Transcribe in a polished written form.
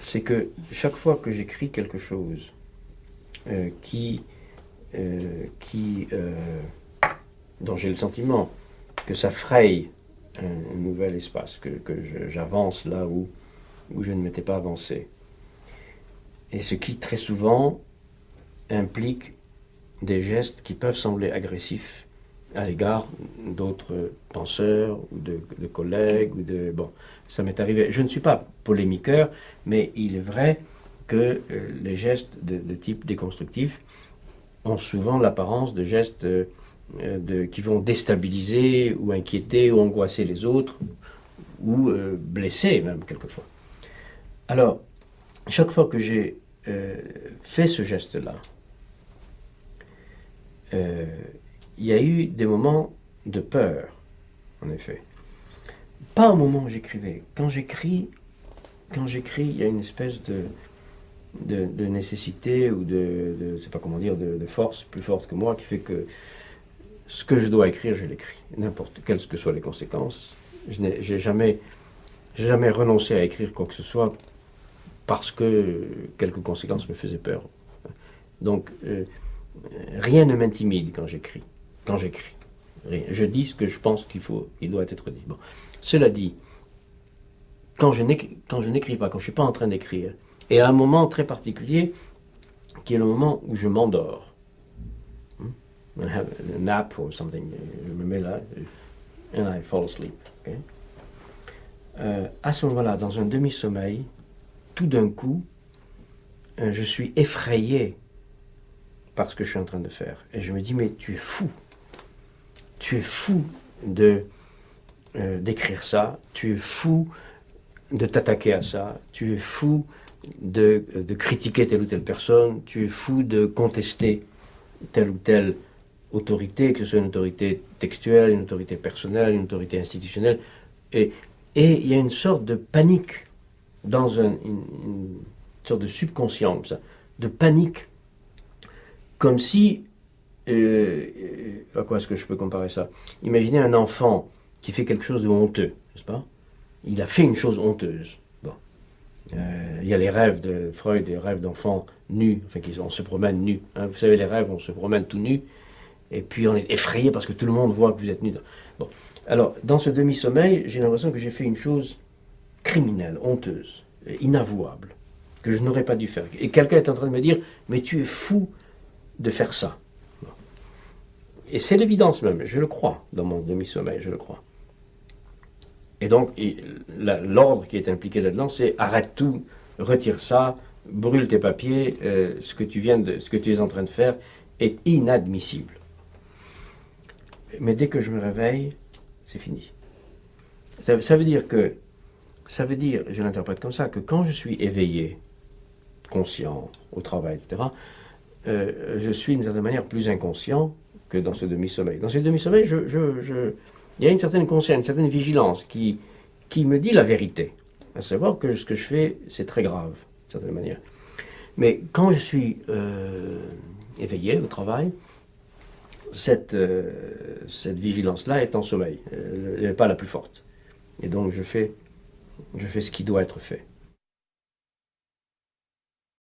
c'est que chaque fois que j'écris quelque chose qui, dont j'ai le sentiment que ça fraye un nouvel espace, que j'avance là où je ne m'étais pas avancé. Et ce qui très souvent implique des gestes qui peuvent sembler agressifs à l'égard d'autres penseurs ou de collègues ou de bon, ça m'est arrivé. Je ne suis pas polémiqueur, mais il est vrai que les gestes de type déconstructif ont souvent l'apparence de gestes qui vont déstabiliser ou inquiéter ou angoisser les autres ou blesser même quelquefois. Alors, chaque fois que j'ai fait ce geste-là, il y a eu des moments de peur, en effet. Pas au moment où j'écrivais. Quand j'écris, il y a une espèce de nécessité ou je sais pas comment dire, de force plus forte que moi qui fait que ce que je dois écrire, je l'écris. N'importe quelles que soient les conséquences. J'ai jamais renoncé à écrire quoi que ce soit parce que quelques conséquences me faisaient peur. Donc, rien ne m'intimide quand j'écris. Rien. Je dis ce que je pense qu'il doit être dit. Bon. Cela dit, quand je n'écris pas, quand je ne suis pas en train d'écrire, et à un moment très particulier, qui est le moment où je m'endors, I have a nap or something, je me mets là, and I fall asleep. Okay? À ce moment-là, dans un demi-sommeil, tout d'un coup, je suis effrayé par ce que je suis en train de faire. Et je me dis, mais tu es fou. Tu es fou d'écrire ça. Tu es fou de t'attaquer à ça. Tu es fou de critiquer telle ou telle personne. Tu es fou de contester telle ou telle autorité, que ce soit une autorité textuelle, une autorité personnelle, une autorité institutionnelle. Et il y a une sorte de panique dans une sorte de subconscient, ça, de panique, comme si, à quoi est-ce que je peux comparer ça? Imaginez un enfant qui fait quelque chose de honteux, n'est-ce pas? Il a fait une chose honteuse. Bon. Il y a les rêves de Freud, les rêves d'enfants nus, enfin on se promène nus. Hein. Vous savez, les rêves, on se promène tout nu, et puis on est effrayé parce que tout le monde voit que vous êtes nus. Bon. Alors, dans ce demi-sommeil, j'ai l'impression que j'ai fait une chose criminelle, honteuse, inavouable, que je n'aurais pas dû faire. Et quelqu'un est en train de me dire, mais tu es fou de faire ça. Et c'est l'évidence même, je le crois, dans mon demi-sommeil, je le crois. Et donc, l'ordre qui est impliqué là-dedans, c'est arrête tout, retire ça, brûle tes papiers, ce que tu es en train de faire est inadmissible. Mais dès que je me réveille, c'est fini. Ça veut dire, je l'interprète comme ça, que quand je suis éveillé, conscient, au travail, etc., je suis d'une certaine manière plus inconscient que dans ce demi-sommeil. Dans ce demi-sommeil, il y a une certaine conscience, une certaine vigilance qui me dit la vérité. À savoir que ce que je fais, c'est très grave, d'une certaine manière. Mais quand je suis éveillé au travail, cette vigilance-là est en sommeil. Elle n'est pas la plus forte. Et donc je fais ce qui doit être fait.